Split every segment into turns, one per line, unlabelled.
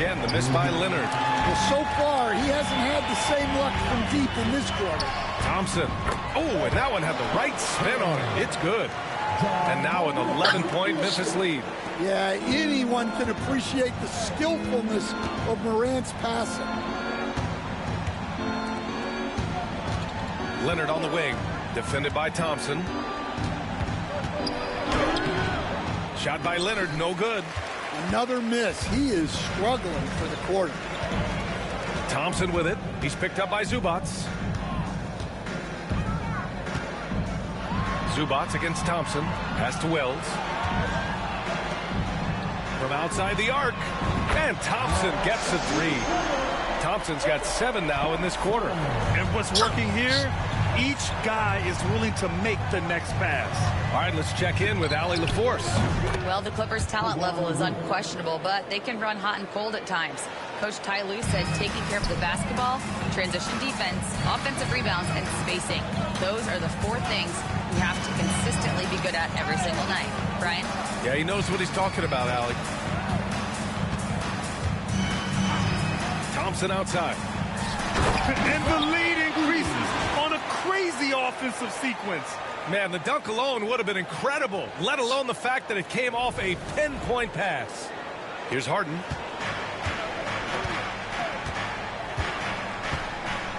Again, the miss by Leonard.
Well, so far, he hasn't had the same luck from deep in this quarter.
Thompson. Oh, and that one had the right spin on it. It's good. And now an 11-point Memphis lead.
Yeah, anyone can appreciate the skillfulness of Morant's passing.
Leonard on the wing, defended by Thompson. Shot by Leonard, no good.
Another miss. He is struggling for the quarter.
Thompson with it. He's picked up by Zubac. Zubac against Thompson. Pass to Wells. From outside the arc. And Thompson gets a three. Thompson's got 7 now in this quarter.
And what's working here? Each guy is willing to make the next pass.
All right, let's check in with Allie LaForce.
Well, the Clippers' talent level is unquestionable, but they can run hot and cold at times. Coach Ty Lue said taking care of the basketball, transition defense, offensive rebounds, and spacing. Those are the 4 things you have to consistently be good at every single night. Brian?
Yeah, he knows what he's talking about, Allie. Thompson outside.
And the lead increases on a crazy offensive sequence.
Man, the dunk alone would have been incredible, let alone the fact that it came off a pinpoint pass. Here's Harden.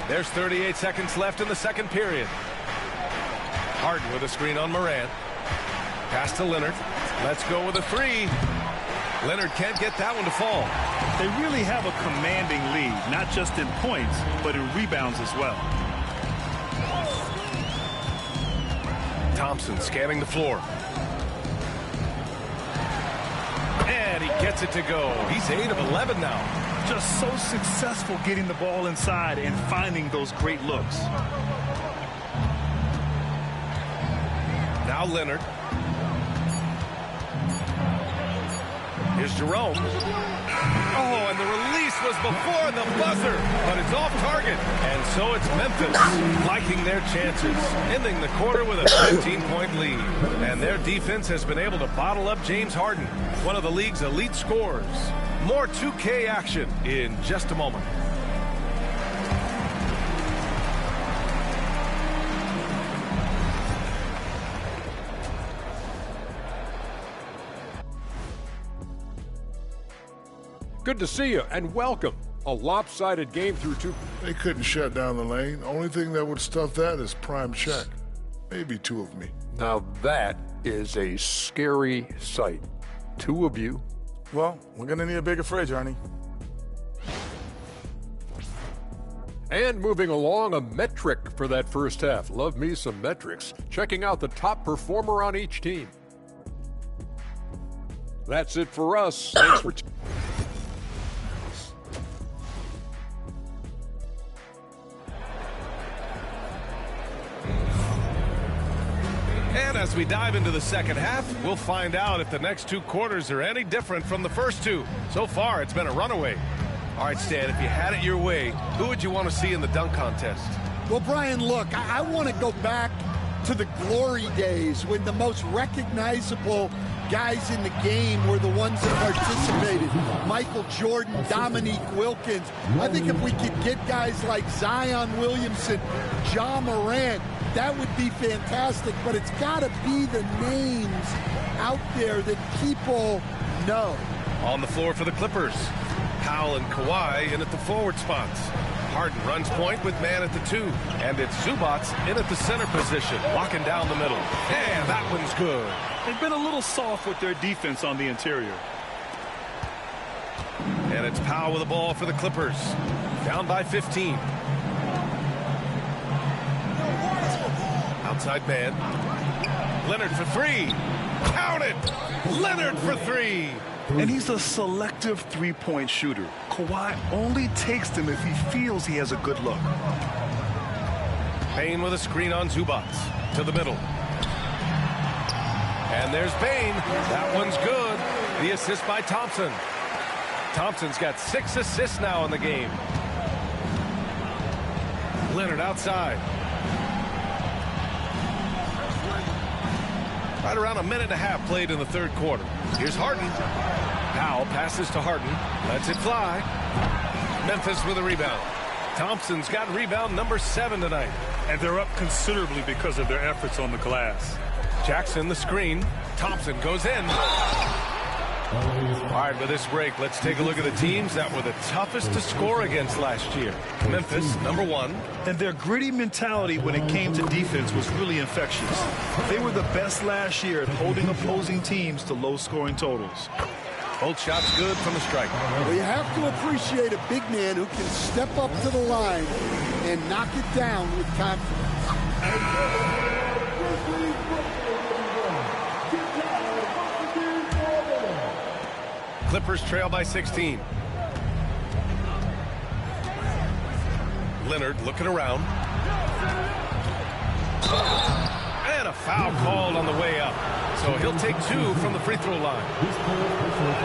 There's 38 seconds left in the second period. Harden with a screen on Morant. Pass to Leonard. Let's go with a 3. Leonard can't get that one to fall.
They really have a commanding lead, not just in points, but in rebounds as well.
Thompson scanning the floor. And he gets it to go. He's 8 of 11 now.
Just so successful getting the ball inside and finding those great looks.
Now Leonard. Here's Jerome. Oh, and the release was before the buzzer, but it's off target. And so it's Memphis liking their chances, ending the quarter with a 15-point lead. And their defense has been able to bottle up James Harden, one of the league's elite scorers. More 2K action in just a moment.
Good to see you, and welcome. A lopsided game through 2.
They couldn't shut down the lane. Only thing that would stuff that is prime check. Maybe 2 of me.
Now that is a scary sight. 2 of you.
Well, we're going to need a bigger fridge, Arnie.
And moving along, a metric for that first half. Love me some metrics. Checking out the top performer on each team. That's it for us. Thanks for...
And as we dive into the second half, we'll find out if the next 2 quarters are any different from the first 2. So far, it's been a runaway. All right, Stan, if you had it your way, who would you want to see in the dunk contest?
Well, Brian, look, I want to go back to the glory days when the most recognizable guys in the game were the ones that participated. Michael Jordan, Dominique Wilkins. I think if we could get guys like Zion Williamson, Ja Morant, that would be fantastic, but it's got to be the names out there that people know.
On the floor for the Clippers, Powell and Kawhi in at the forward spots. Harden runs point with man at the 2, and it's Zubac in at the center position, locking down the middle. And that one's good.
They've been a little soft with their defense on the interior.
And it's Powell with the ball for the Clippers, down by 15. Outside man. Leonard for 3. Count it! Leonard for 3.
And he's a selective three-point shooter. Kawhi only takes them if he feels he has a good look.
Bane with a screen on Zubac to the middle. And there's Bane. That one's good. The assist by Thompson. Thompson's got 6 assists now in the game. Leonard outside. Right around a minute and a half played in the third quarter. Here's Harden. Powell passes to Harden. Lets it fly. Memphis with a rebound. Thompson's got rebound number 7 tonight.
And they're up considerably because of their efforts on the glass.
Jackson the screen. Thompson goes in. All right, with this break, let's take a look at the teams that were the toughest to score against last year. Memphis, number 1.
And their gritty mentality when it came to defense was really infectious. They were the best last year at holding opposing teams to low-scoring totals.
Both shots good from the striker.
Well, you have to appreciate a big man who can step up to the line and knock it down with confidence.
Clippers trail by 16. Leonard looking around. And a foul called on the way up. So he'll take 2 from the free throw line.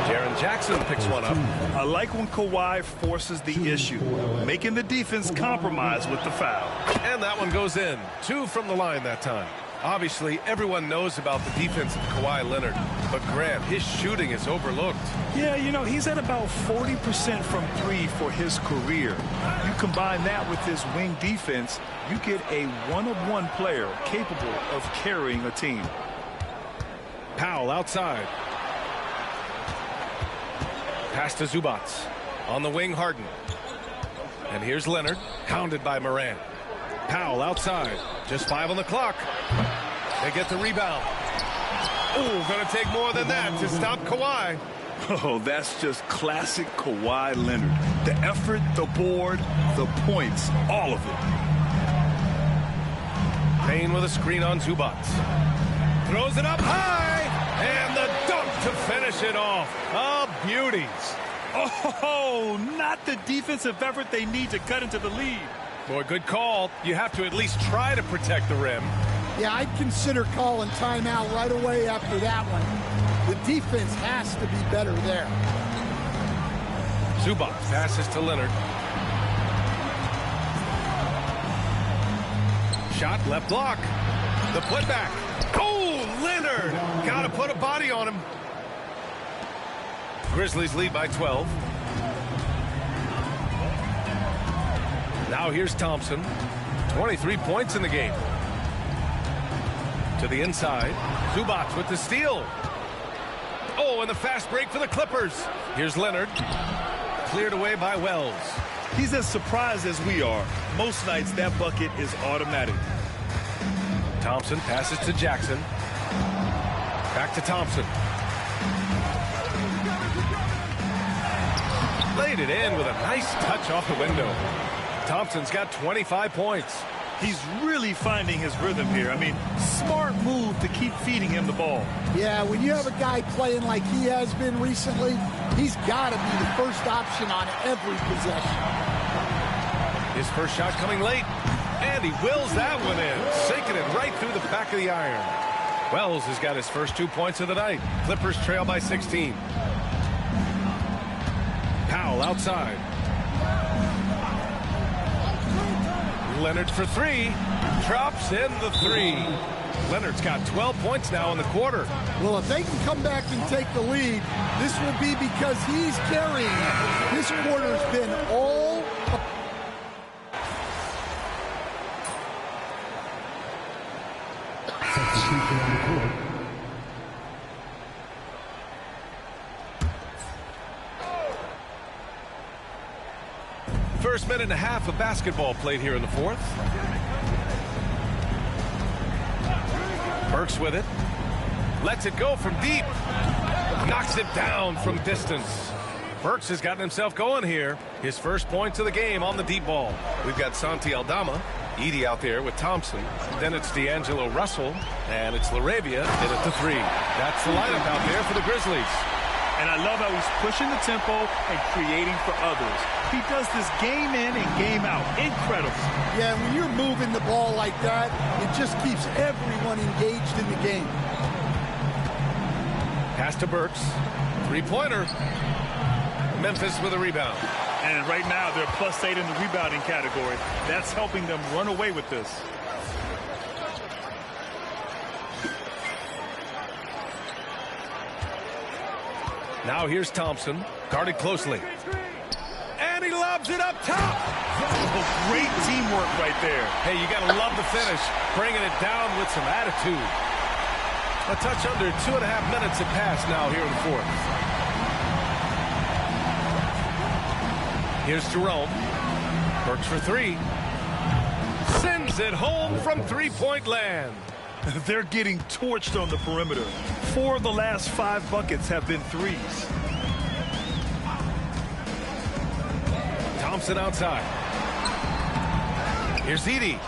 Jaren Jackson picks one up.
I like when Kawhi forces the issue, making the defense compromise with the foul.
And that one goes in. 2 from the line that time. Obviously, everyone knows about the defense of Kawhi Leonard, but Grant, his shooting is overlooked.
Yeah, you know, he's at about 40% from 3 for his career. You combine that with his wing defense, you get a one-of-one player capable of carrying a team.
Powell outside. Pass to Zubac. On the wing, Harden. And here's Leonard, hounded by Morant. Powell outside. Just 5 on the clock. They get the rebound. Oh, going to take more than that to stop Kawhi.
Oh, that's just classic Kawhi Leonard. The effort, the board, the points, all of it.
Payne with a screen on Zubac. Throws it up high. And the dunk to finish it off. Oh, beauties.
Oh, not the defensive effort they need to cut into the lead.
Boy, good call. You have to at least try to protect the rim.
Yeah, I'd consider calling timeout right away after that one. The defense has to be better there.
Zubac passes to Leonard. Shot left block. The putback. Oh, Leonard! Got to put a body on him. Grizzlies lead by 12. Now here's Thompson. 23 points in the game. To the inside. Zubac with the steal. Oh, and the fast break for the Clippers. Here's Leonard. Cleared away by Wells.
He's as surprised as we are. Most nights that bucket is automatic.
Thompson passes to Jackson. Back to Thompson. Laid it in with a nice touch off the window. Thompson's got 25 points.
He's really finding his rhythm here. I mean, smart move to keep feeding him the ball.
Yeah, when you have a guy playing like he has been recently, he's got to be the first option on every possession.
His first shot coming late, and he wills that one in, sinking it right through the back of the iron. Wells has got his first 2 points of the night. Clippers trail by 16. Powell outside. Leonard for 3. Drops in the 3. Leonard's got 12 points now in the quarter.
Well, if they can come back and take the lead, this will be because he's carrying it. This quarter's been all...
First minute and a half of basketball played here in the fourth. Burks with it. Lets it go from deep. Knocks it down from distance. Burks has gotten himself going here. His first points of the game on the deep ball. We've got Santi Aldama. Edie out there with Thompson. Then it's D'Angelo Russell. And it's LaRavia in at the 3. That's the lineup out there for the Grizzlies.
And I love how he's pushing the tempo and creating for others. He does this game in and game out. Incredible.
Yeah, when you're moving the ball like that, it just keeps everyone engaged in the game.
Pass to Burks. Three-pointer. Memphis with a rebound.
And right now, they're +8 in the rebounding category. That's helping them run away with this.
Now here's Thompson, guarded closely. And he lobs it up top.
Oh, great teamwork right there.
Hey, you got to love the finish, bringing it down with some attitude. A touch under 2.5 minutes have passed now here in the fourth. Here's Jerome. Works for three. Sends it home from three-point land.
They're getting torched on the perimeter. 4 of the last 5 buckets have been threes.
Thompson outside. Here's Edey.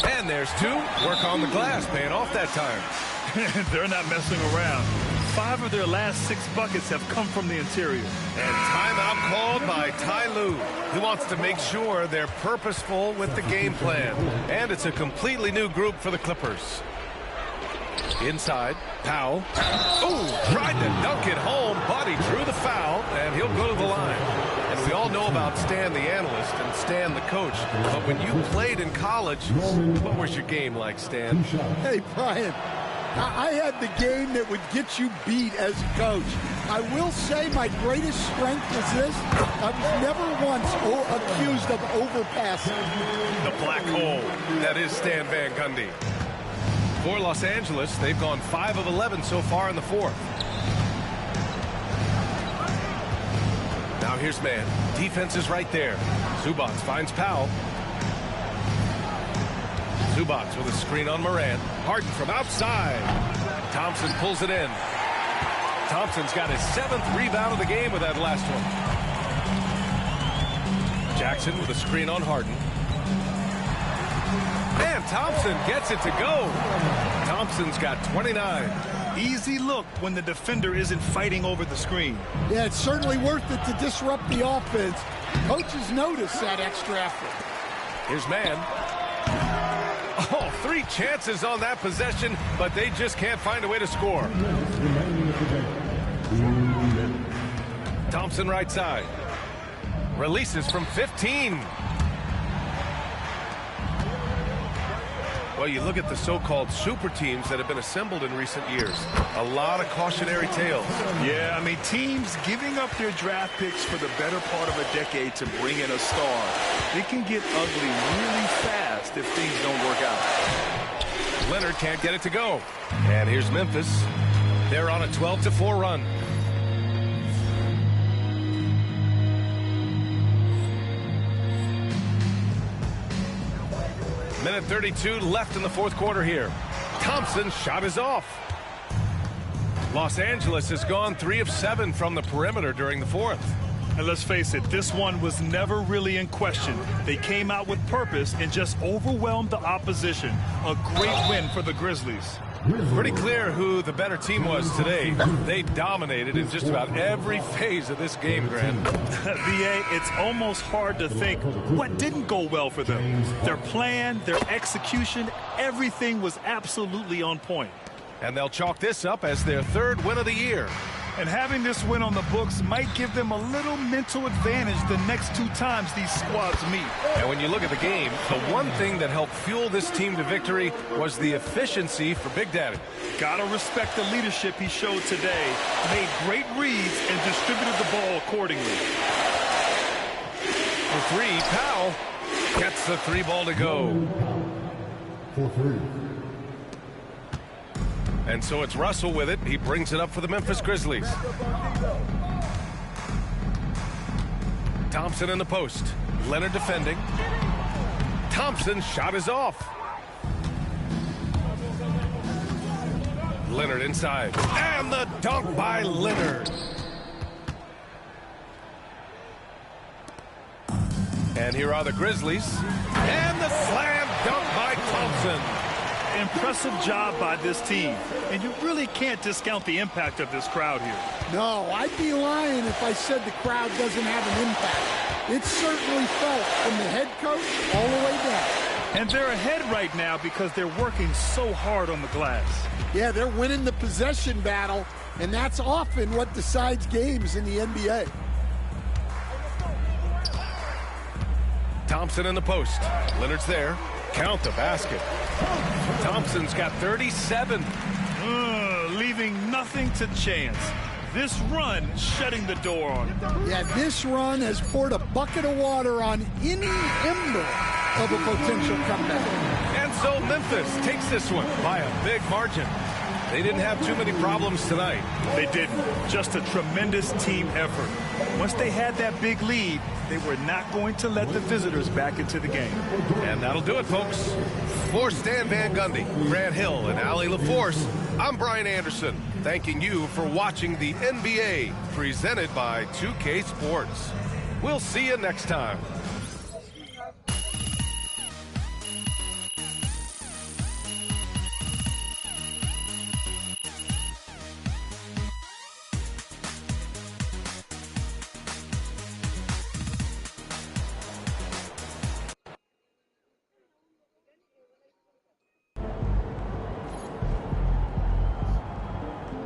And there's 2. Work on the glass, paying off that time.
They're not messing around. 5 of their last 6 buckets have come from the interior.
And timeout called by Ty Lue. He wants to make sure they're purposeful with the game plan. And it's a completely new group for the Clippers. Inside, Powell. Oh, tried to dunk it home, but he drew the foul, and he'll go to the line. And we all know about Stan the analyst and Stan the coach. But when you played in college, what was your game like, Stan?
Hey, Brian, I had the game that would get you beat as a coach. I will say my greatest strength was this. I was never once accused of overpassing.
The black hole. That is Stan Van Gundy. For Los Angeles, they've gone 5 of 11 so far in the fourth. Now here's man. Defense is right there. Zubac finds Powell. Zubac with a screen on Morant. Harden from outside. Thompson pulls it in. Thompson's got his 7th rebound of the game with that last one. Jackson with a screen on Harden. And Thompson gets it to go. Thompson's got 29.
Easy look when the defender isn't fighting over the screen.
Yeah, it's certainly worth it to disrupt the offense. Coaches notice that extra effort.
Here's man. Oh, 3 chances on that possession, but they just can't find a way to score. Thompson right side. Releases from 15. Well, you look at the so-called super teams that have been assembled in recent years. A lot of cautionary tales.
Yeah, I mean, teams giving up their draft picks for the better part of a decade to bring in a star. It can get ugly really fast if things don't work out.
Leonard can't get it to go. And here's Memphis. They're on a 12-4 run. Minute 32 left in the fourth quarter here. Thompson's shot is off. Los Angeles has gone 3 of 7 from the perimeter during the fourth.
And let's face it, this one was never really in question. They came out with purpose and just overwhelmed the opposition. A great win for the Grizzlies.
Pretty clear who the better team was today. They dominated in just about every phase of this game, Grant.
VA, it's almost hard to think what didn't go well for them. Their plan, their execution, everything was absolutely on point.
And they'll chalk this up as their 3rd win of the year.
And having this win on the books might give them a little mental advantage the next 2 times these squads meet.
And when you look at the game, the one thing that helped fuel this team to victory was the efficiency for Big Daddy.
Gotta respect the leadership he showed today. Made great reads and distributed the ball accordingly.
For 3, Powell gets the 3 ball to go.
For 3.
And so it's Russell with it. He brings it up for the Memphis Grizzlies. Thompson in the post. Leonard defending. Thompson's shot is off. Leonard inside. And the dunk by Leonard. And here are the Grizzlies. And the slam dunk by Thompson.
Impressive job by this team. And you really can't discount the impact of this crowd here.
No, I'd be lying if I said the crowd doesn't have an impact. It's certainly felt from the head coach all the way down.
And they're ahead right now because they're working so hard on the glass.
Yeah, they're winning the possession battle, and that's often what decides games in the NBA.
Thompson in the post. Leonard's there. Count the basket. Thompson's got 37.
Leaving nothing to chance.
This run shutting the door on it.
Yeah, this run has poured a bucket of water on any ember of a potential comeback.
And so Memphis takes this one by a big margin. They didn't have too many problems tonight.
They didn't. Just a tremendous team effort. Once they had that big lead, they were not going to let the visitors back into the game.
And that'll do it, folks. For Stan Van Gundy, Grant Hill, and Allie LaForce, I'm Brian Anderson, thanking you for watching the NBA presented by 2K Sports. We'll see you next time.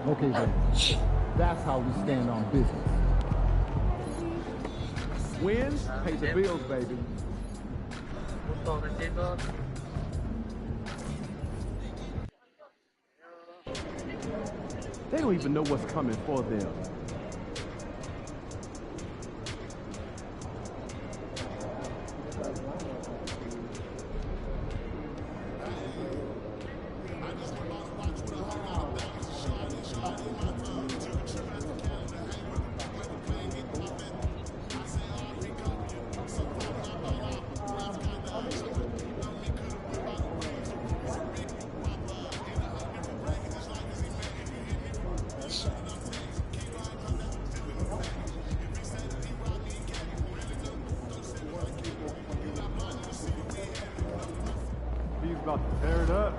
Okay, then. That's how we stand on business. Wins pay the bills, baby. They don't even know what's coming for them. He's about to tear it up.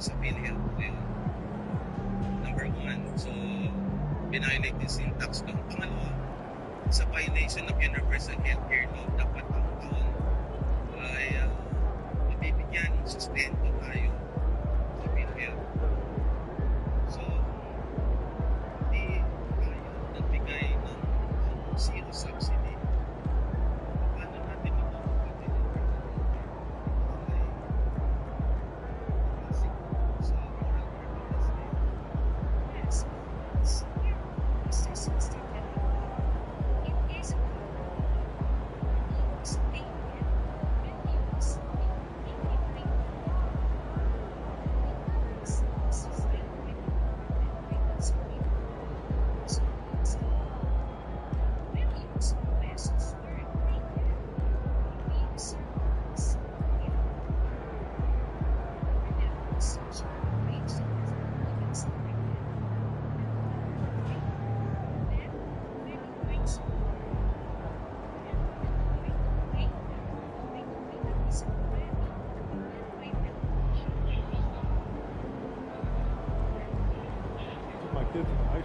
Sa PhilHealth will number one, so binayolate yung syntax doon. Pangalawa, sa violation of universal healthcare law, dapat ang taon ay mabibigyan ng sustento tayo sa PhilHealth. So, hindi tayo nagbigay ng zero subsidy. Paano natin mapapagpapit yung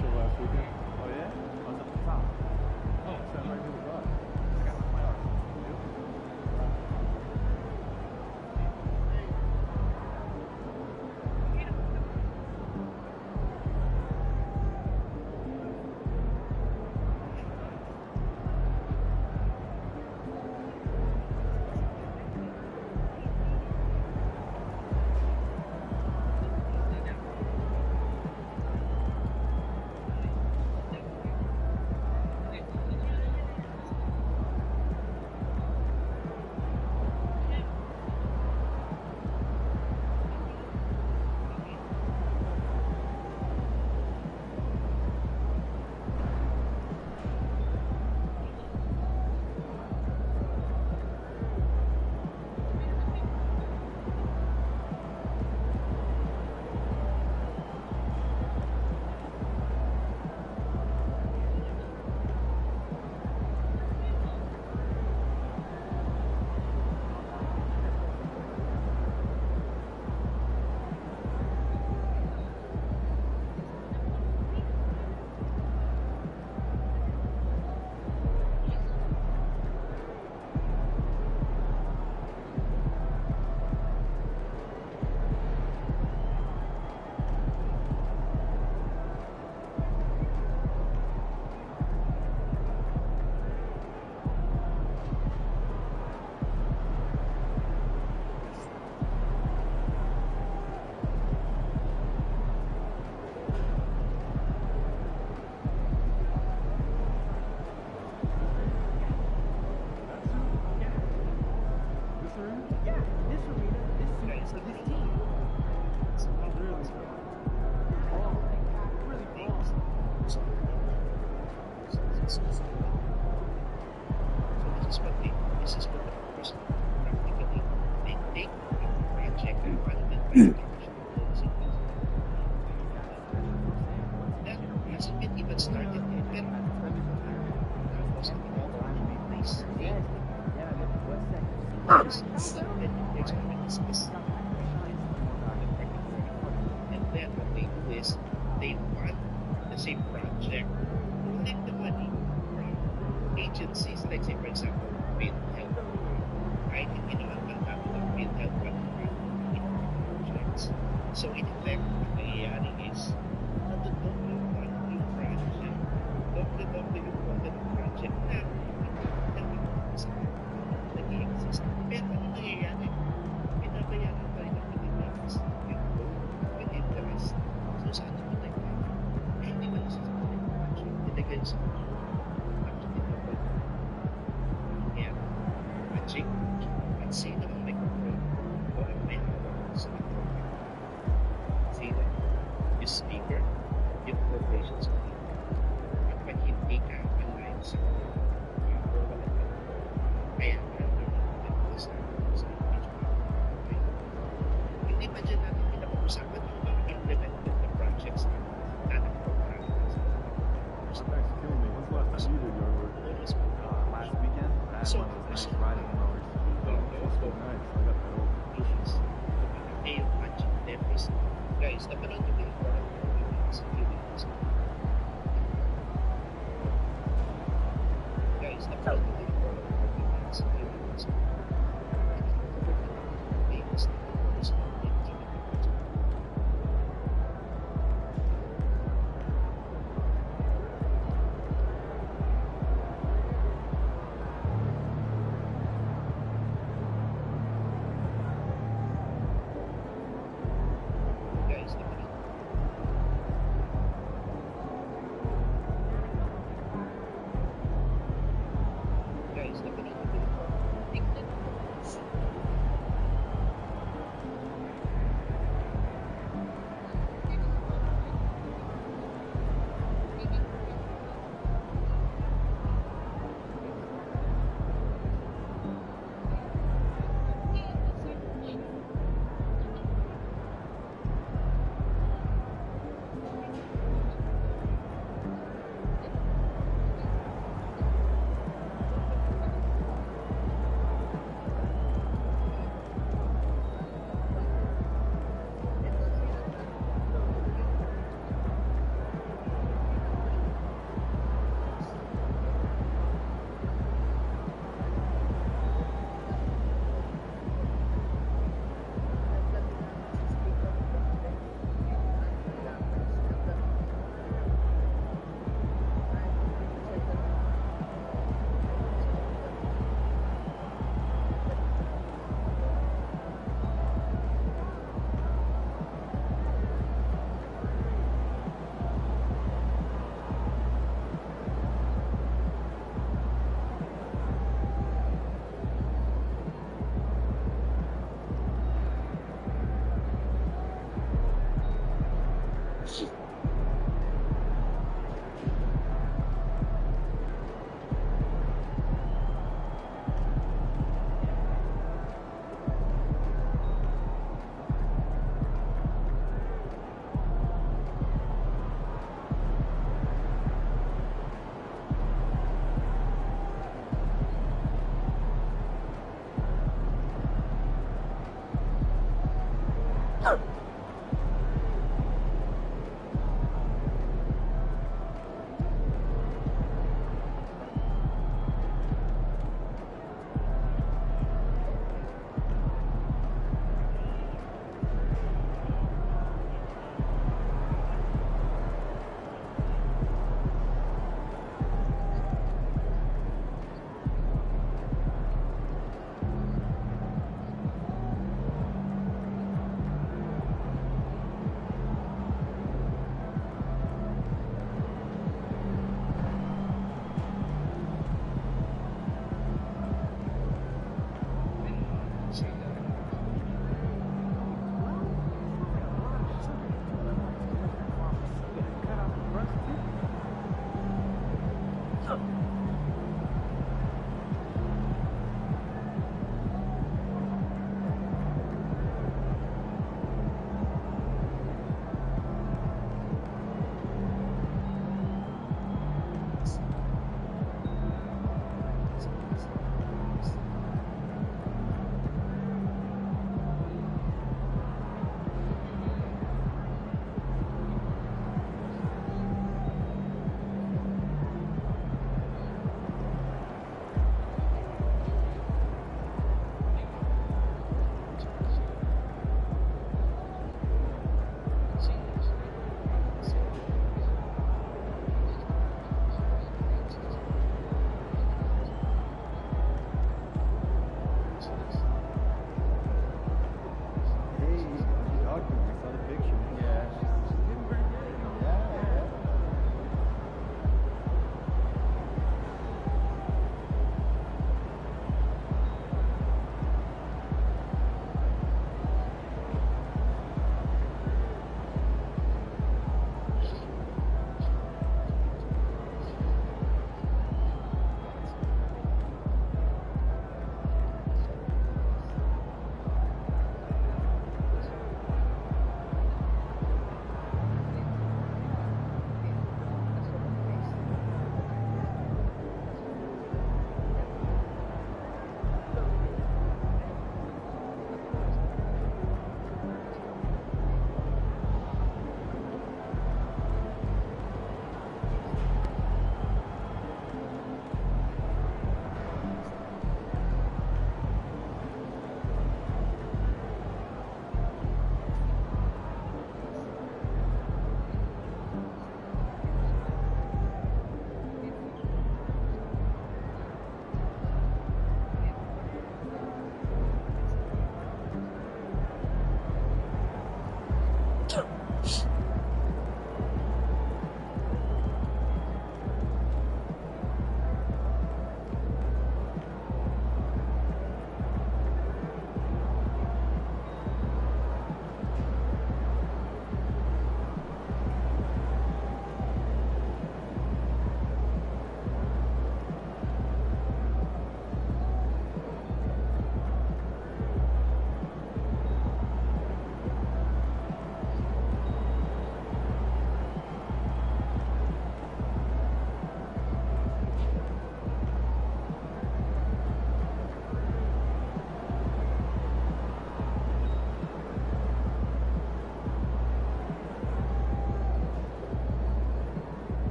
show last weekend. Oh yeah? I was up the top. Oh, so I'm right here with us. I got my car.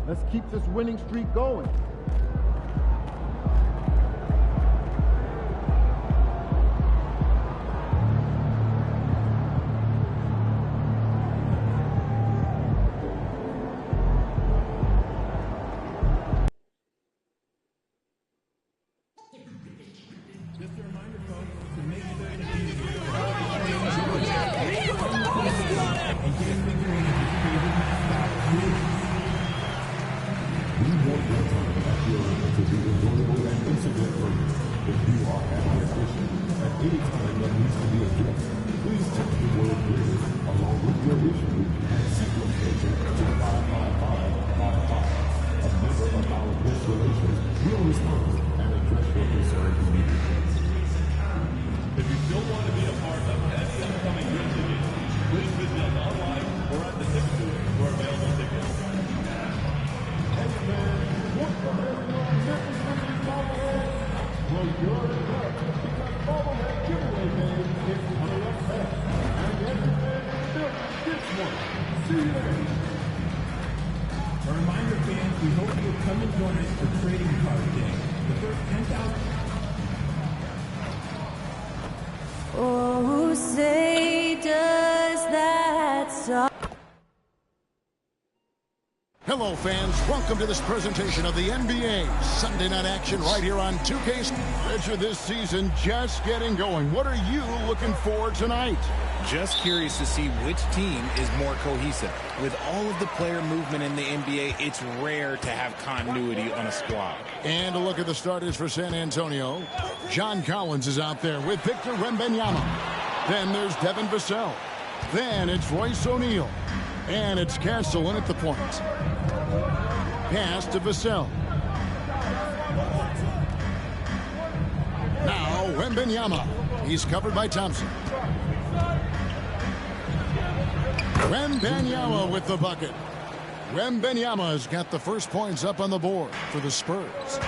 Let's keep this winning streak going.
A reminder, fans, we hope you'll come and join us for Trading Card Day. The first 10,000...
Oh, say does that song...
Hello, fans. Welcome to this presentation of the NBA Sunday night action right here on 2K. Stretch of this season just getting going. What are you looking for tonight?
Just curious to see which team is more cohesive. With all of the player movement in the NBA, it's rare to have continuity on a squad.
And a look at the starters for San Antonio. John Collins is out there with Victor Wembanyama. Then there's Devin Vassell. Then it's Royce O'Neal. And it's Castle in at the point. Pass to Vassell. Now Wembanyama. He's covered by Thompson. Wembanyama with the bucket. Wembanyama's got the first points up on the board for the Spurs.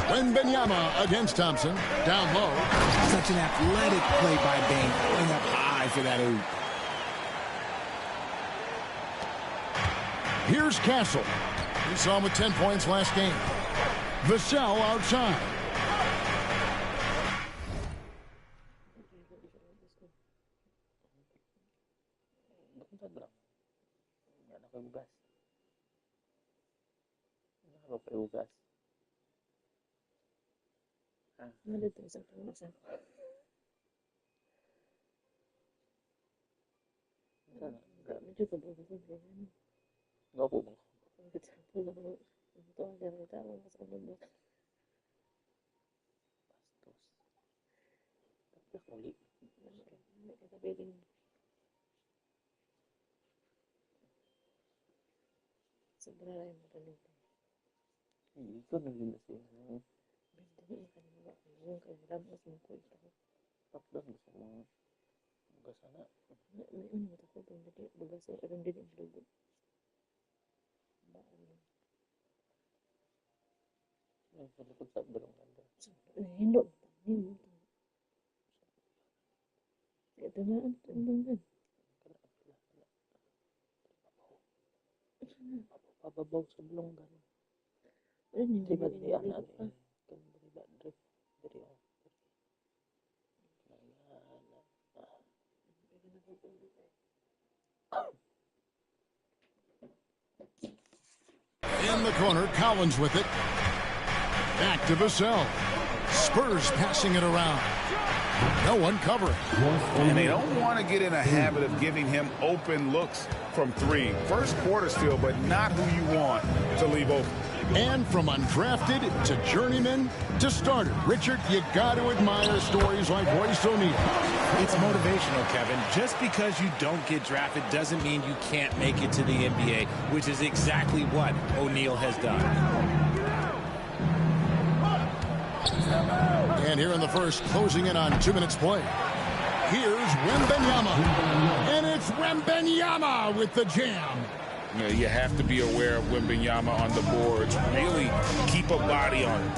Wembanyama against Thompson. Down low.
Such an athletic play by Bane. Going up high for that oop.
Here's Castle. We saw him with 10 points last game. Vassell outside. In the corner, Collins with it. Back to Vassell. Spurs passing it around. No one covering.
And they don't want to get in a habit of giving him open looks from three. First quarter still, but not who you want to leave open.
And from undrafted to journeyman to starter. Richard, you got to admire stories like Royce O'Neal.
It's motivational, Kevin. Just because you don't get drafted doesn't mean you can't make it to the NBA, which is exactly what O'Neal has done.
And here in the first, closing in on 2 minutes play. Here's Wembanyama. And it's Wembanyama with the jam.
You know, you have to be aware of Wembanyama on the boards. Really keep a body on it.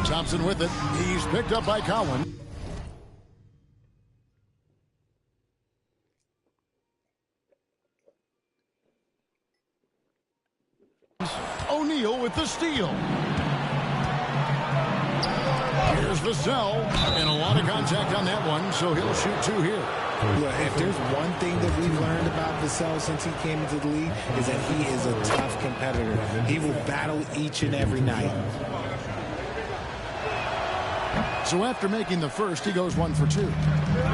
Thompson with it. He's picked up by Collins. O'Neal with the steal. Here's Vassell. And a lot of contact on that one, so he'll shoot 2 here.
Look, if there's one thing that we've learned about Vassell since he came into the league is that he is a tough competitor. He will battle each and every night.
So after making the first, he goes 1 for 2.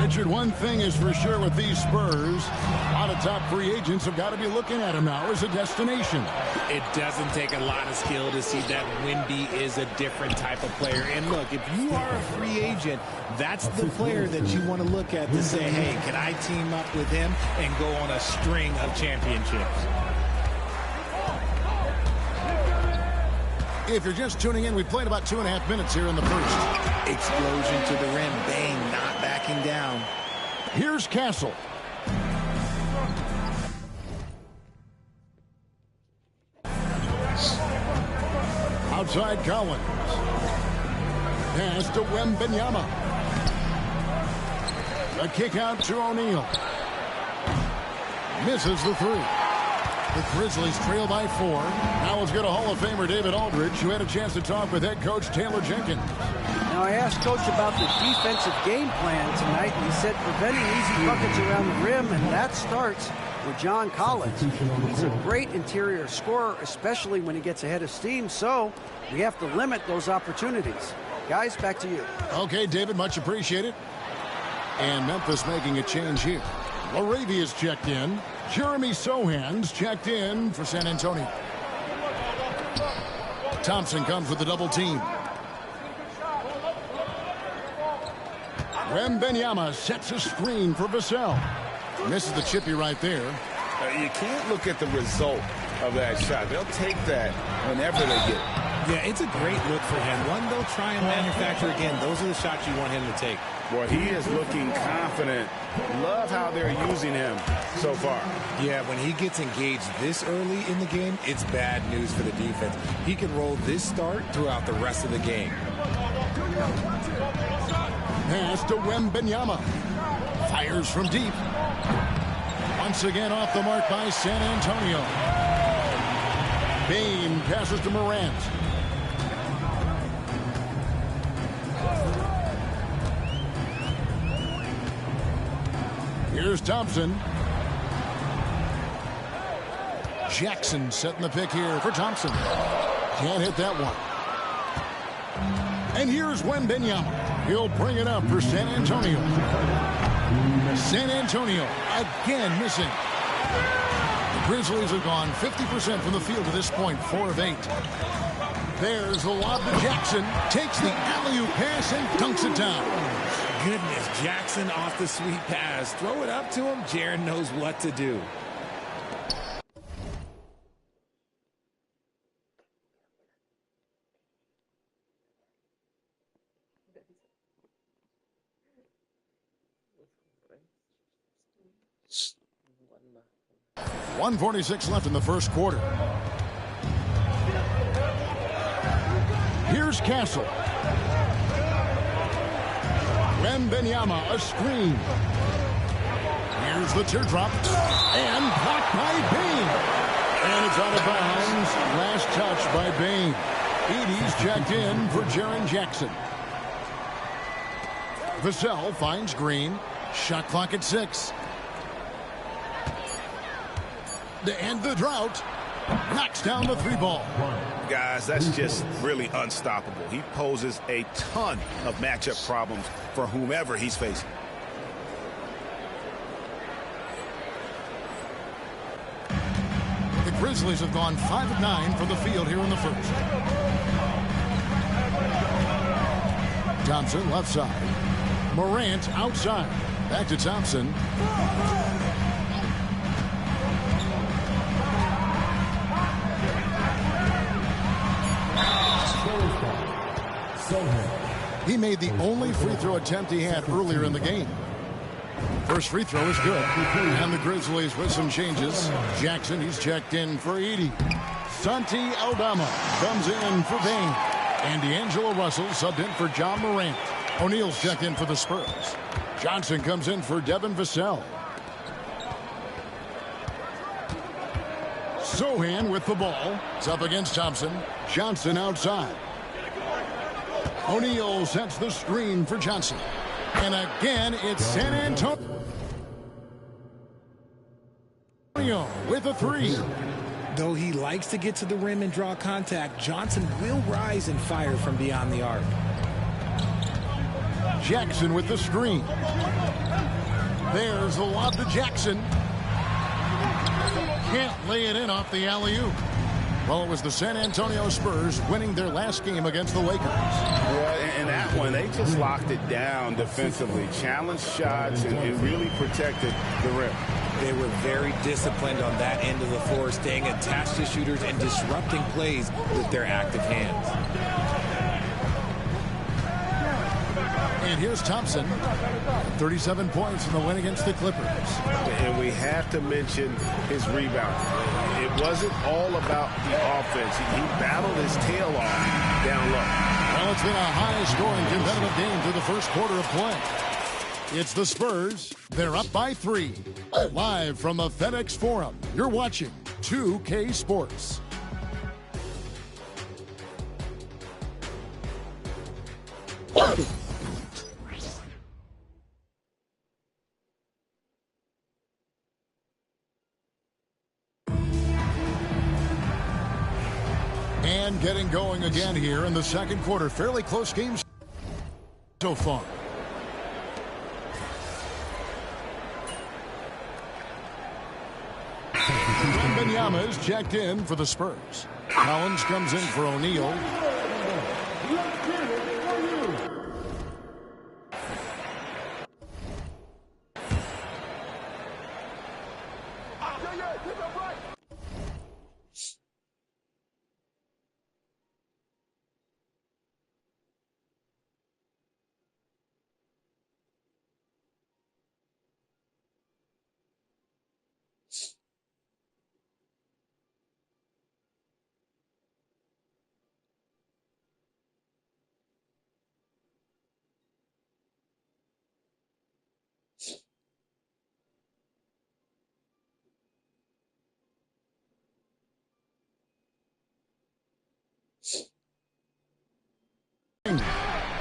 Richard, one thing is for sure with these Spurs, a lot of top free agents have got to be looking at him now as a destination.
It doesn't take a lot of skill to see that Wemby is a different type of player. And look, if you are a free agent, that's the player that you want to look at to say, hey, can I team up with him and go on a string of championships?
If you're just tuning in, we played about 2.5 minutes here in the first.
Explosion to the rim. Bane not backing down.
Here's Castle. Outside Collins. Pass to Wembanyama. A kick out to O'Neal. Misses the 3. The Grizzlies trail by 4. Now let's go to Hall of Famer David Aldridge, who had a chance to talk with head coach Taylor Jenkins.
Now, I asked Coach about the defensive game plan tonight, and he said preventing easy buckets around the rim, and that starts with John Collins. He's a great interior scorer, especially when he gets ahead of steam, so we have to limit those opportunities. Guys, back to you.
Okay, David, much appreciated. And Memphis making a change here. Laravia's checked in. Jeremy Sohan's checked in for San Antonio. Thompson comes with the double team. Wembanyama sets a screen for Vassell. Misses the chippy right there.
You can't look at the result of that shot. They'll take that whenever they get it.
Yeah, it's a great look for him. One they'll try and manufacture again. Those are the shots you want him to take.
Boy, he is looking confident. Love how they're using him so far.
Yeah, when he gets engaged this early in the game, it's bad news for the defense. He can roll this start throughout the rest of the game.
Pass to Wembanyama. Fires from deep. Once again off the mark by San Antonio. Bain passes to Morant. Here's Thompson. Jackson setting the pick here for Thompson. Can't hit that one. And here's Wembanyama. He'll bring it up for San Antonio. San Antonio again missing. The Grizzlies have gone 50% from the field to this point, 4 of 8. There's the lob to Jackson. Takes the alley-oop pass and dunks it down.
Goodness, Jackson off the sweet pass. Throw it up to him. Jaren knows what to do.
.146 left in the first quarter. Here's Castle. Wembanyama, a screen. Here's the teardrop. And blocked by Bain. And it's out of bounds. Last touch by Bain. Edey's checked in for Jaren Jackson. Vassell finds Green. Shot clock at 6. To end the drought. Knocks down the 3-ball.
Guys, that's just really unstoppable. He poses a ton of matchup problems for whomever he's facing.
The Grizzlies have gone 5 of 9 from the field here in the first. Thompson left side. Morant outside. Back to Thompson. He made the only free throw attempt he had earlier in the game. First free throw is good. And the Grizzlies with some changes. Jackson, he's checked in for Edey. Santi Aldama comes in for Bain. And D'Angelo Russell subbed in for John Morant. O'Neal's checked in for the Spurs. Johnson comes in for Devin Vassell. Sohan with the ball. It's up against Thompson. Johnson outside. O'Neal sets the screen for Johnson. And again, it's San Antonio with a 3.
Though he likes to get to the rim and draw contact, Johnson will rise and fire from beyond the arc.
Jackson with the screen. There's the lob to Jackson. Can't lay it in off the alley-oop. Well, it was the San Antonio Spurs winning their last game against the Lakers.
Yeah, in that one, they just locked it down defensively, challenged shots, and really protected the rim.
They were very disciplined on that end of the floor, staying attached to shooters and disrupting plays with their active hands.
And here's Thompson. 37 points in the win against the Clippers.
And we have to mention his rebound. It wasn't all about the offense. He battled his tail off down low.
Well, it's been a high-scoring competitive game through the first quarter of play. It's the Spurs. They're up by 3. Live from the FedEx Forum, you're watching 2K Sports. And getting going again here in the second quarter. Fairly close games so far. Wembanyama is checked in for the Spurs. Collins comes in for O'Neal.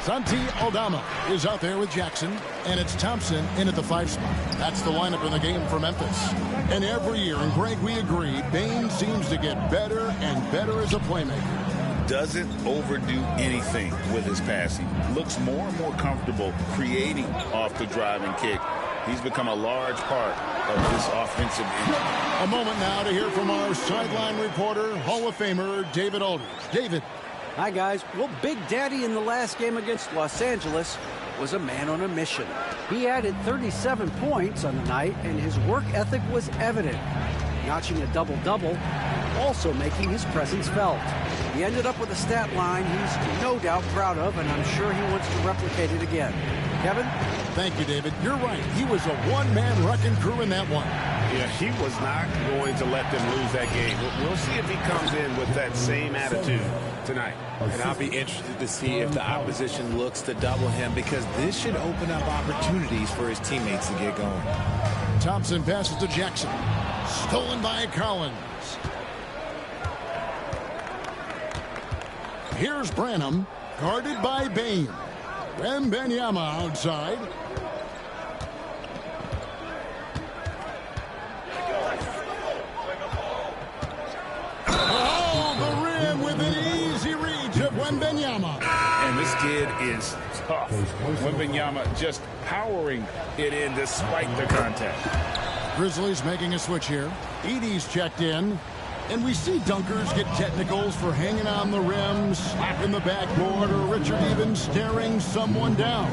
Santi Aldama is out there with Jackson, and it's Thompson in at the 5 spot. That's the lineup in the game for Memphis. And every year, and Greg, we agree, Bane seems to get better and better as a playmaker.
Doesn't overdo anything with his passing. Looks more and more comfortable creating off the driving kick. He's become a large part of this offensive engine.
A moment now to hear from our sideline reporter, Hall of Famer David Aldridge. David.
Hi, guys. Well, Big Daddy in the last game against Los Angeles was a man on a mission. He added 37 points on the night, and his work ethic was evident. Notching a double-double, also making his presence felt. He ended up with a stat line he's no doubt proud of, and I'm sure he wants to replicate it again. Kevin?
Thank you, David. You're right. He was a one-man wrecking crew in that one.
Yeah, he was not going to let them lose that game. We'll see if he comes in with that same attitude tonight.
And I'll be interested to see if the opposition looks to double him, because this should open up opportunities for his teammates to get going.
Thompson passes to Jackson. Stolen by Collins. Here's Branham, guarded by Bane. Wembanyama outside. Oh, the rim with an easy reach of Wembanyama.
And this kid is tough. Wembanyama just powering it in despite the contact.
Grizzlies making a switch here. Edey's checked in. And we see dunkers get technicals for hanging on the rim, slapping the backboard, or Richard even staring someone down.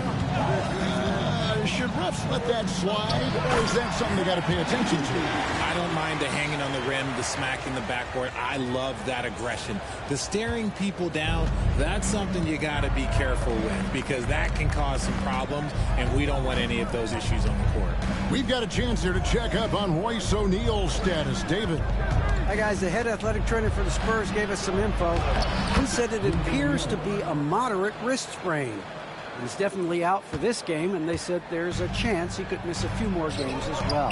Should refs let that slide, or is that something they got to pay attention to?
I don't mind the hanging on the rim, the smacking the backboard. I love that aggression. The staring people down, that's something you got to be careful with, because that can cause some problems, and we don't want any of those issues on the court.
We've got a chance here to check up on Royce O'Neal's status. David.
Hi, guys. The head athletic trainer for the Spurs gave us some info. He said it appears to be a moderate wrist sprain. He's definitely out for this game, and they said there's a chance he could miss a few more games as well.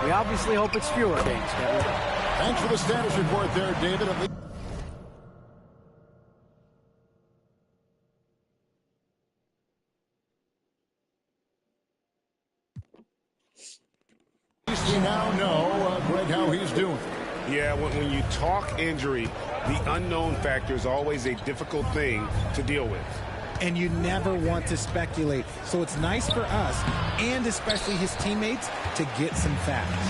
We obviously hope it's fewer games, Kevin.
Thanks for the status report there, David. At least we now know, Greg, how he's doing.
Yeah, when you talk injury, the unknown factor is always a difficult thing to deal with.
And you never want to speculate. So it's nice for us, and especially his teammates, to get some facts.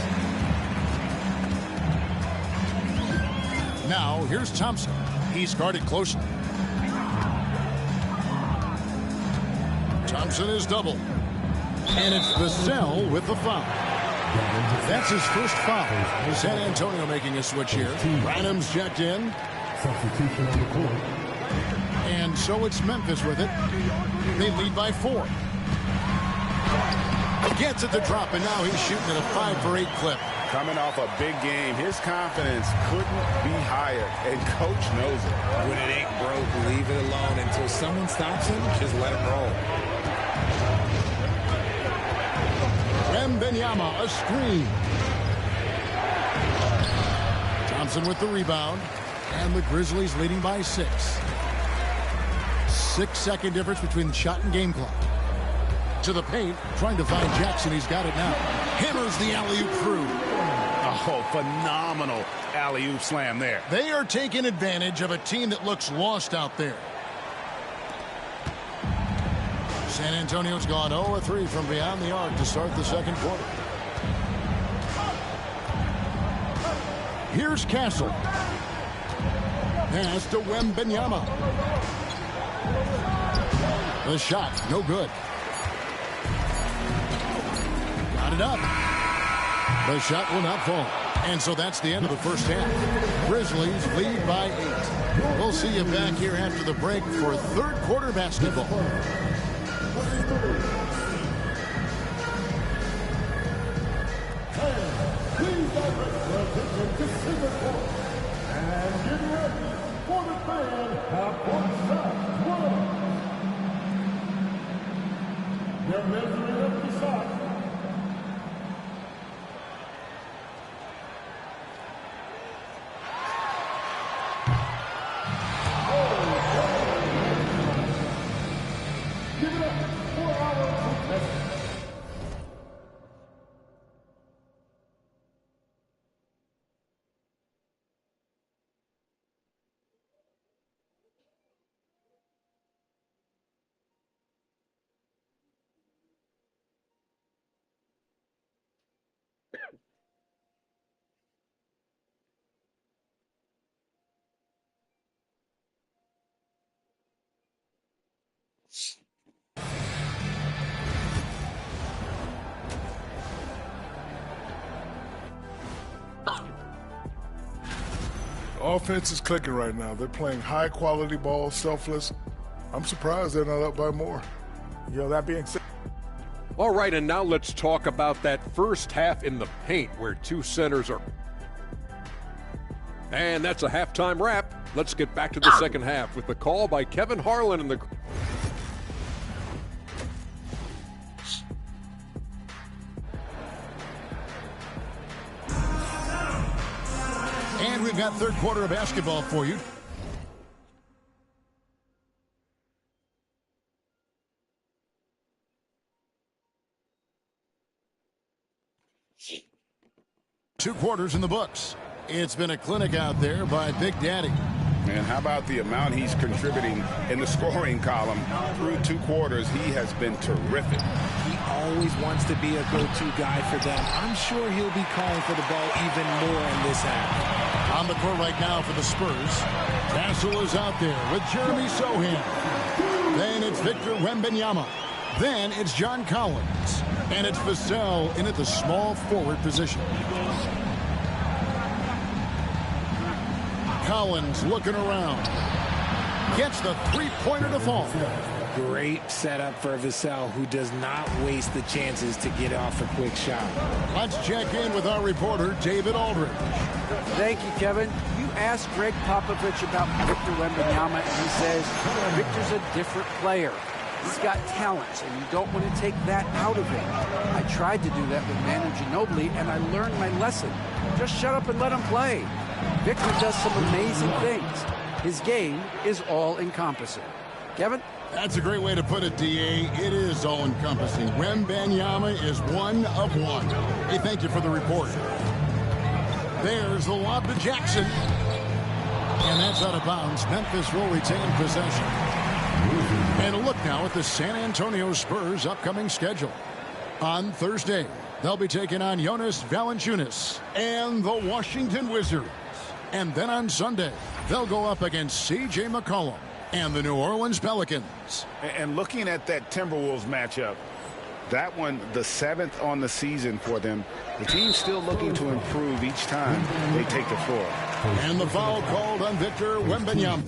Now, here's Thompson. He's guarded closely. Thompson is double. And it's Vassell with the foul. That's his first foul. San Antonio making a switch here. Branham's checked in.
Substitution on the court.
And so it's Memphis with it. They lead by 4. He gets it to drop, and now he's shooting at a 5-for-8 clip.
Coming off a big game, his confidence couldn't be higher, and coach knows it.
When it ain't broke, leave it alone. Until someone stops him, just let him roll.
Wembanyama, a screen. Thompson with the rebound, and the Grizzlies leading by 6. 6-second difference between the shot and game clock. To the paint, trying to find Jackson. He's got it now. Hammers the alley-oop through.
Oh, phenomenal alley-oop slam there.
They are taking advantage of a team that looks lost out there. San Antonio's gone 0-3 from beyond the arc to start the second quarter. Here's Castle. Pass to Wembanyama. The shot, no good. Got it up. The shot will not fall. And so that's the end of the first half. Grizzlies lead by 8. We'll see you back here after the break for third quarter basketball.
Please direct your attention to center court. And get ready for the fan half-court shot 1. They're measuring up the shot.
Offense is clicking right now. They're playing high-quality ball, selfless. I'm surprised they're not up by more.
That being said.
All right, and now let's talk about that first half in the paint where two centers are. And that's a halftime wrap. Let's get back to the second half with the call by Kevin Harlan and the...
And we've got third quarter of basketball for you. Two quarters in the books. It's been a clinic out there by Big Daddy.
And how about the amount he's contributing in the scoring column through two quarters? He has been terrific.
He always wants to be a go-to guy for them. I'm sure he'll be calling for the ball even more in this half.
On the court right now for the Spurs. Castle is out there with Jeremy Sohan. Then it's Victor Wembanyama. Then it's John Collins. And it's Vassell in at the small forward position. Collins looking around. Gets the three-pointer to fall.
Great setup for Vassell, who does not waste the chances to get off a quick shot.
Let's check in with our reporter, David Aldridge.
Thank you, Kevin. You asked Greg Popovich about Victor Wembanyama, and he says Victor's a different player. He's got talents, and you don't want to take that out of him. I tried to do that with Manu Ginobili, and I learned my lesson. Just shut up and let him play. Victor does some amazing things. His game is all-encompassing. Kevin?
That's a great way to put it, D.A. It is all-encompassing. Wembanyama is one of one. Hey, thank you for the report. There's the lob to Jackson. And that's out of bounds. Memphis will retain possession. And a look now at the San Antonio Spurs' upcoming schedule. On Thursday, they'll be taking on Jonas Valanciunas and the Washington Wizards. And then on Sunday, they'll go up against C.J. McCollum and the New Orleans Pelicans.
And looking at that Timberwolves matchup, that one, the 7th on the season for them. The team's still looking to improve each time they take the floor.
And the foul called on Victor Wembanyama.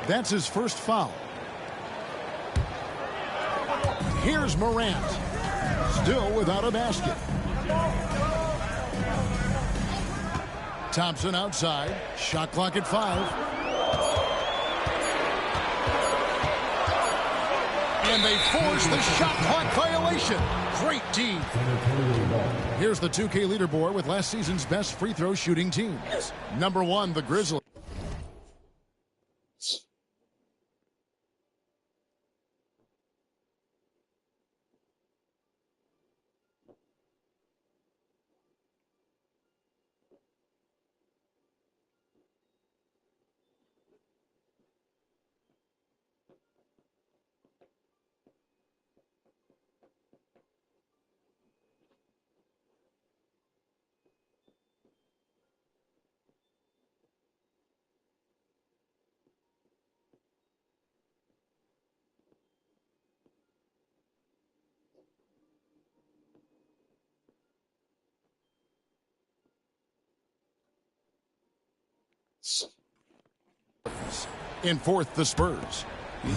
That's his first foul. Here's Morant. Still without a basket. Thompson outside. Shot clock at 5. And they force the shot clock violation. Great team. Here's the 2K leaderboard with last season's best free throw shooting teams. Number 1, the Grizzlies. In fourth, the Spurs.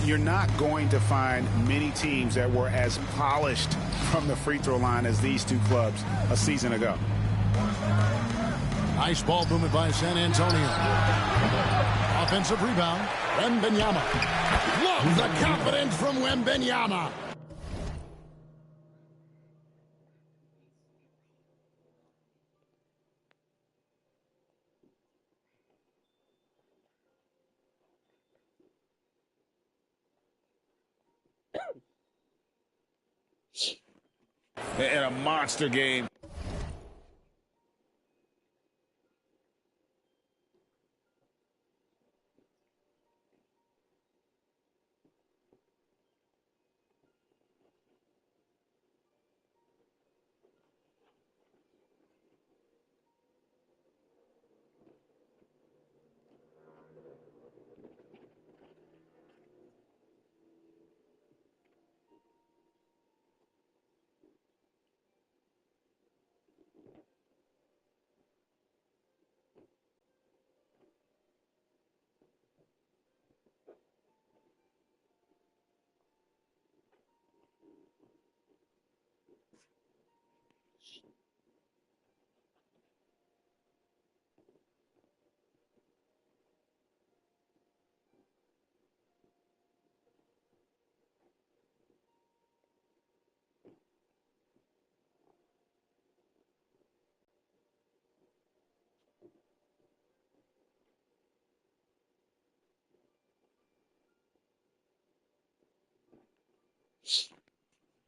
You're not going to find many teams that were as polished from the free throw line as these two clubs a season ago.
Nice ball movement by San Antonio. Offensive rebound, Wembanyama. Love the confidence from Wembanyama.
In a monster game.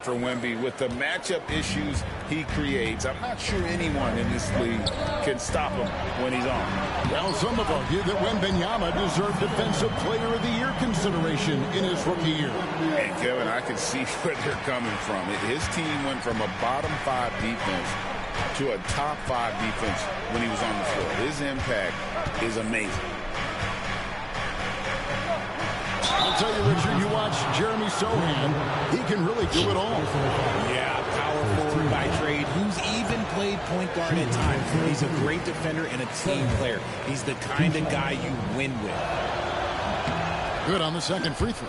For Wemby, with the matchup issues he creates, I'm not sure anyone in this league can stop him when he's on.
Well, some have argued that Wembanyama deserved Defensive Player of the Year consideration in his rookie year.
And Kevin, I can see where they're coming from. His team went from a bottom 5 defense to a top 5 defense when he was on the floor. His impact is amazing.
I'll tell you, Richard, you watch Jeremy Sohan, he can really do it all.
Yeah, power forward by trade, who's even played point guard at times. He's a great defender and a team player. He's the kind of guy you win with.
Good on the second free throw.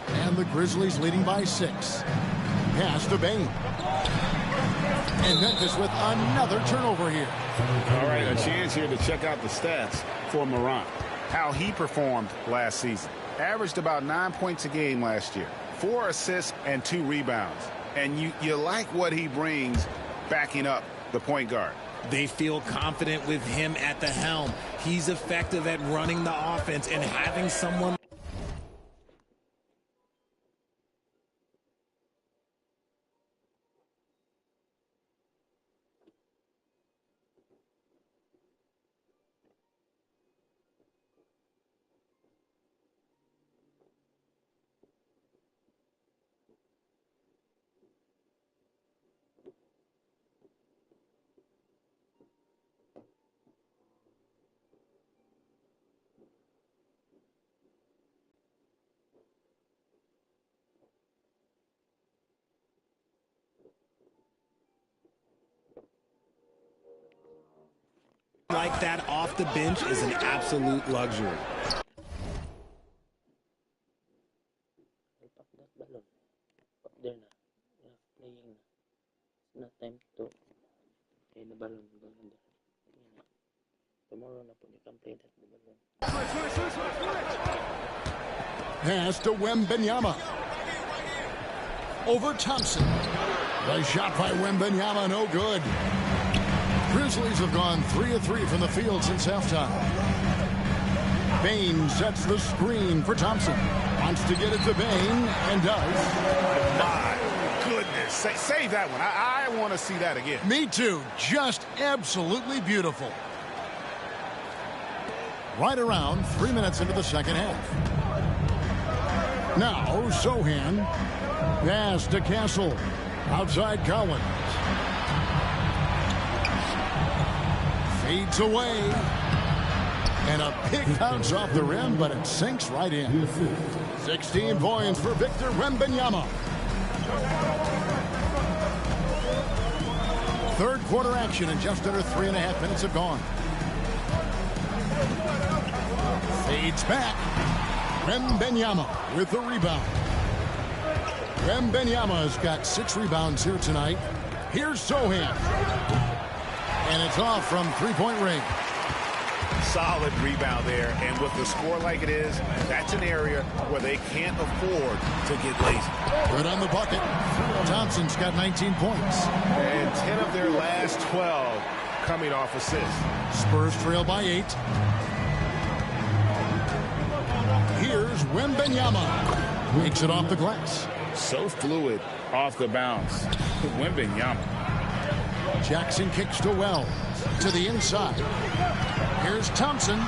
And the Grizzlies leading by 6. Pass to Bane. And Memphis with another turnover here.
All right, a chance here to check out the stats for Morant. How he performed last season. Averaged about 9 points a game last year. 4 assists and 2 rebounds. And you like what he brings backing up the point guard.
They feel confident with him at the helm. He's effective at running the offense and having someone. Like that off the bench is an absolute luxury.
Pass to Wembanyama. Over Thompson. The shot by Wembanyama, no good. Grizzlies have gone 3 of 3 from the field since halftime. Bane sets the screen for Thompson. Wants to get it to Bane, and does.
My goodness. Save that one. I want to see that again.
Me too. Just absolutely beautiful. Right around 3 minutes into the second half. Now, Sohan. Pass to Castle. Outside Collins. Fades away. And a big bounce off the rim, but it sinks right in. 16 points for Victor Wembanyama. Third quarter action, and just under 3.5 minutes have gone. Fades back. Wembanyama with the rebound. Wembanyama has got 6 rebounds here tonight. Here's Sohan. And it's off from three-point range.
Solid rebound there, and with the score like it is, that's an area where they can't afford to get lazy.
Good on the bucket. Thompson's got 19 points.
And 10 of their last 12 coming off assists.
Spurs trail by 8. Here's Wembanyama. Makes it off the glass.
So fluid off the bounce. Wembanyama.
Jackson kicks to Wells. To the inside. Here's Thompson.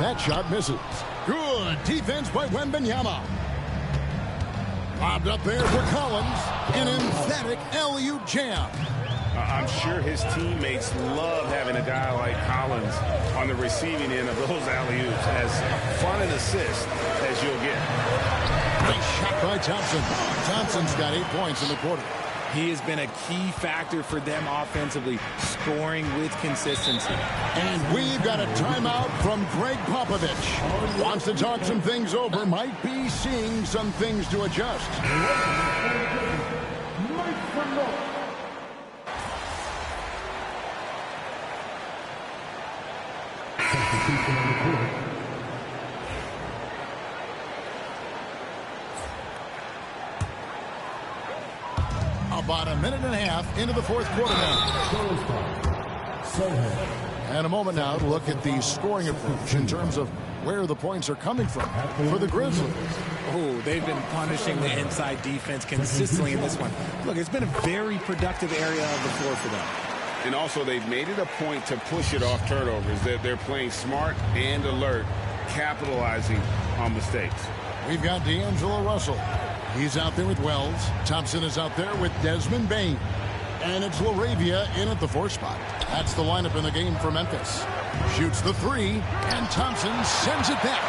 That shot misses. Good defense by Wembanyama. Lobbed up there for Collins. An emphatic alley-oop jam.
I'm sure his teammates love having a guy like Collins on the receiving end of those alley-oops. As fun an assist as you'll get.
Nice shot by Thompson. Thompson's got 8 points in the quarter.
He has been a key factor for them offensively, scoring with consistency.
And we've got a timeout from Greg Popovich. Wants to talk some things over, might be seeing some things to adjust. About a minute and a half into the fourth quarter now. And a moment now to look at the scoring approach in terms of where the points are coming from for the Grizzlies.
Oh, they've been punishing the inside defense consistently in this one. Look, it's been a very productive area of the floor for them.
And also, they've made it a point to push it off turnovers. They're playing smart and alert, capitalizing on mistakes.
We've got D'Angelo Russell. He's out there with Wells. Thompson is out there with Desmond Bain. And it's LaRavia in at the 4 spot. That's the lineup in the game for Memphis. Shoots the 3, and Thompson sends it back.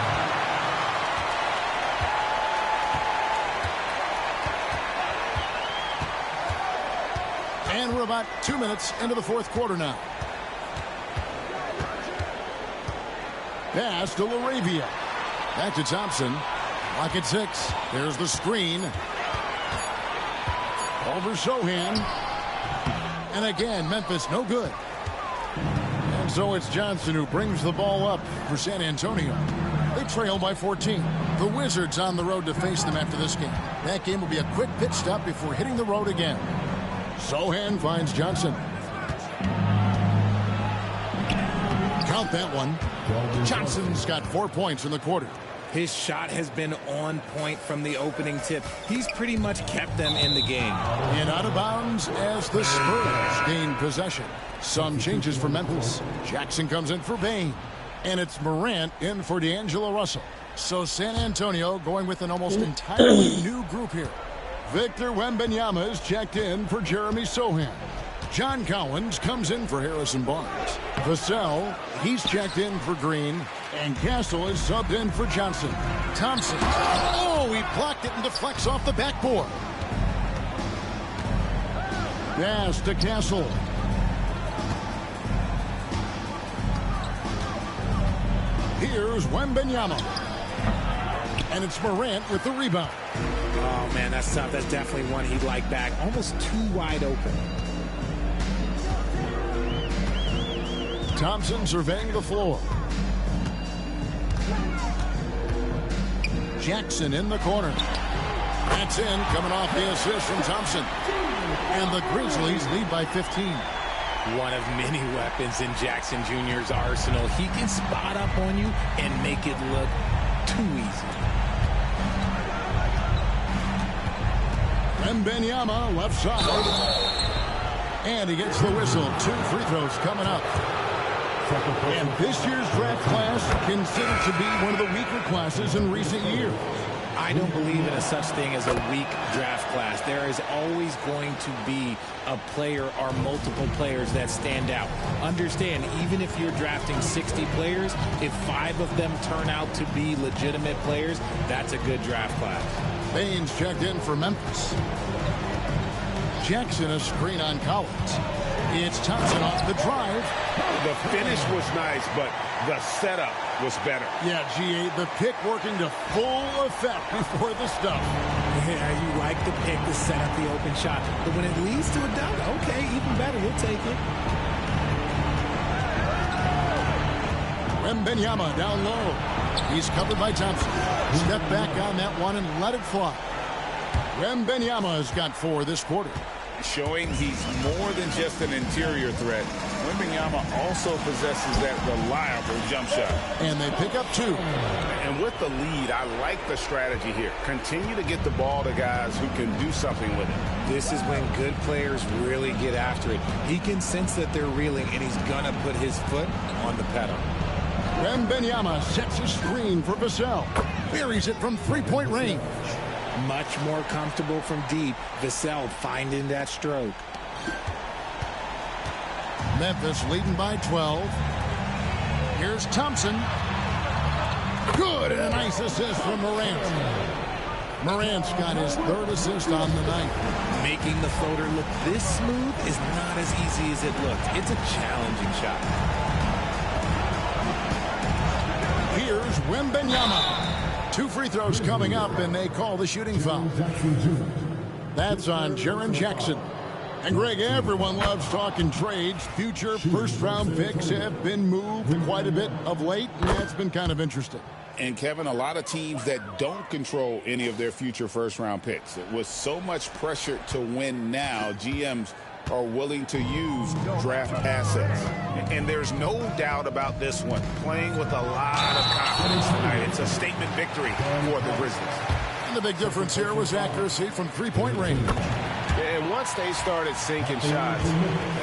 And we're about 2 minutes into the fourth quarter now. Pass to LaRavia. Back to Thompson. Lock at 6. There's the screen. Over Sohan. And again, Memphis no good. And so it's Johnson who brings the ball up for San Antonio. They trail by 14. The Wizards on the road to face them after this game. That game will be a quick pit stop before hitting the road again. Sohan finds Johnson. Count that one. Johnson's got 4 points in the quarter.
His shot has been on point from the opening tip. He's pretty much kept them in the game.
And out of bounds as the Spurs gain possession. Some changes for Memphis. Jackson comes in for Bain. And it's Morant in for D'Angelo Russell. So San Antonio going with an almost entirely new group here. Victor Wembanyama is checked in for Jeremy Sohan. John Collins comes in for Harrison Barnes. Vassell, he's checked in for Green. And Castle is subbed in for Johnson. Thompson. Oh, he blocked it and deflects off the backboard. Pass to Castle. Here's Wembanyama. And it's Morant with the rebound.
Oh, man, that's tough. That's definitely one he'd like back. Almost too wide open.
Thompson surveying the floor. Jackson in the corner. That's in, coming off the assist from Thompson. And the Grizzlies lead by 15.
One of many weapons in Jackson Jr.'s arsenal. He can spot up on you and make it look too easy.
Wembanyama left side. And he gets the whistle. 2 free throws coming up. And this year's draft class considered to be one of the weaker classes in recent years.
I don't believe in a such thing as a weak draft class. There is always going to be a player or multiple players that stand out. Understand, even if you're drafting 60 players, if 5 of them turn out to be legitimate players, that's a good draft class.
Baines checked in for Memphis. Jackson a screen on Collins. It's Thompson off the drive.
The finish was nice, but the setup was better.
Yeah, G8, the pick working to full effect before the stuff.
Yeah, you like the pick to set up the open shot. But when it leads to a dunk, okay, even better. You'll take it.
Wembanyama down low. He's covered by Thompson. Step back on that one and let it fly. Wembanyama has got 4 this quarter.
Showing he's more than just an interior threat. Wembanyama also possesses that reliable jump shot.
And they pick up 2.
And with the lead, I like the strategy here. Continue to get the ball to guys who can do something with it.
This is when good players really get after it. He can sense that they're reeling, and he's going to put his foot on the pedal.
Wembanyama sets a screen for Vassell. Buries it from 3-point range.
Much more comfortable from deep. Vassell finding that stroke.
Memphis leading by 12. Here's Thompson. Good, and a nice assist from Morant. Morant's got his 3rd assist on the night.
Making the floater look this smooth is not as easy as it looks. It's a challenging shot.
Here's Wembanyama. 2 free throws coming up, and they call the shooting foul. That's on Jaren Jackson. And, Greg, everyone loves talking trades. Future first-round picks have been moved quite a bit of late, and that's been kind of interesting.
And, Kevin, a lot of teams that don't control any of their future first-round picks. With so much pressure to win now, GMs are willing to use draft assets. And there's no doubt about this one. Playing with a lot of confidence tonight. It's a statement victory for the Grizzlies.
And the big difference here was accuracy from 3-point range.
And once they started sinking shots,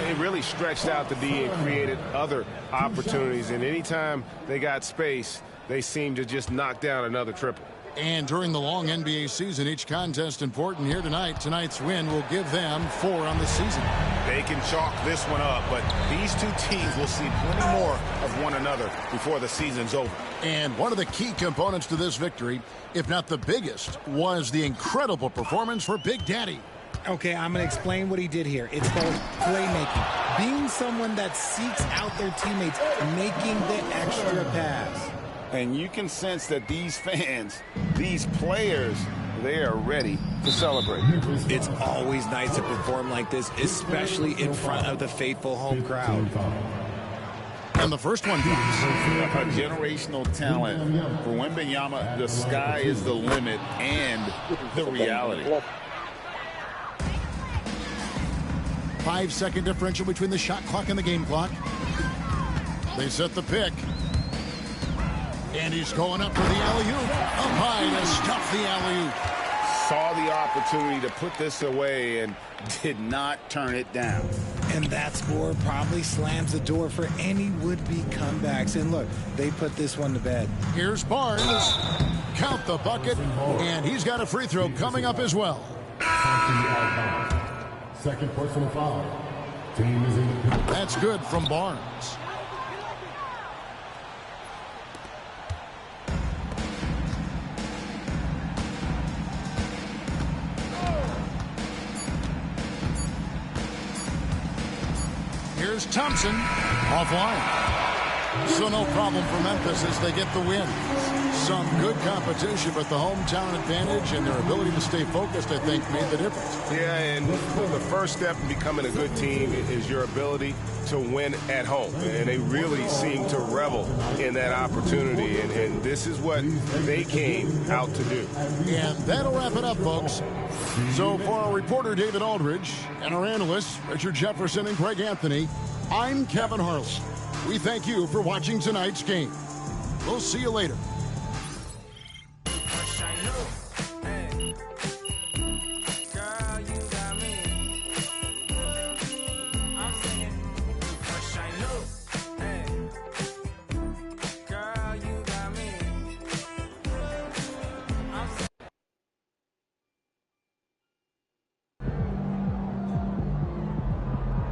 it really stretched out the D and created other opportunities. And anytime they got space, they seemed to just knock down another triple.
And during the long NBA season, each contest important here tonight. Tonight's win will give them 4 on the season.
They can chalk this one up, but these 2 teams will see plenty more of one another before the season's over.
And one of the key components to this victory, if not the biggest, was the incredible performance for Big Daddy.
Okay, I'm going to explain what he did here. It's called playmaking. Being someone that seeks out their teammates, making the extra pass.
And you can sense that these fans, these players, they are ready to celebrate.
It's always nice to perform like this, especially in front of the faithful home crowd.
And the first one drops.
A generational talent. For Wembanyama, the sky is the limit and the reality.
5-second differential between the shot clock and the game clock. They set the pick. And he's going up for the alley-oop. Up high to stuff the alley-oop.
Saw the opportunity to put this away and did not turn it down.
And that score probably slams the door for any would-be comebacks. And look, they put this one to bed.
Here's Barnes. Count the bucket. And he's got a free throw coming up as well.
Second personal foul. Team is in.
That's good from Barnes. Here's Thompson offline. So no problem for Memphis as they get the win. Some good competition, but the hometown advantage and their ability to stay focused, I think, made the difference.
Yeah, and the first step in becoming a good team is your ability to win at home. And they really seem to revel in that opportunity. And this is what they came out to do.
And that'll wrap it up, folks. So for our reporter, David Aldridge, and our analysts, Richard Jefferson and Greg Anthony, I'm Kevin Harlson. We thank you for watching tonight's game. We'll see you later.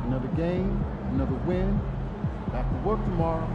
Another game, another win. Back to work tomorrow.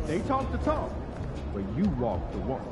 They talk the talk, but you walk the walk.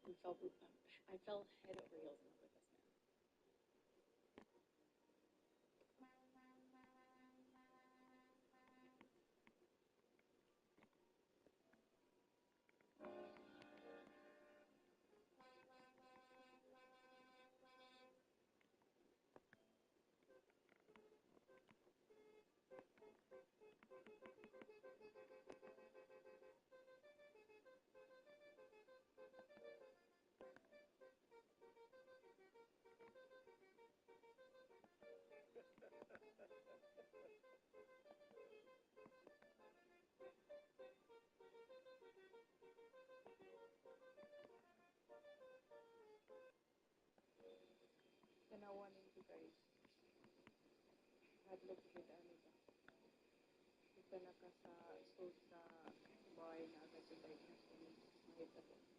I fell head over heels in love with this man. Tanawan nito guys. Hadlok gid ano ba? Kita naka sa suit sa bahay na agad sa diagnosis mahit ako.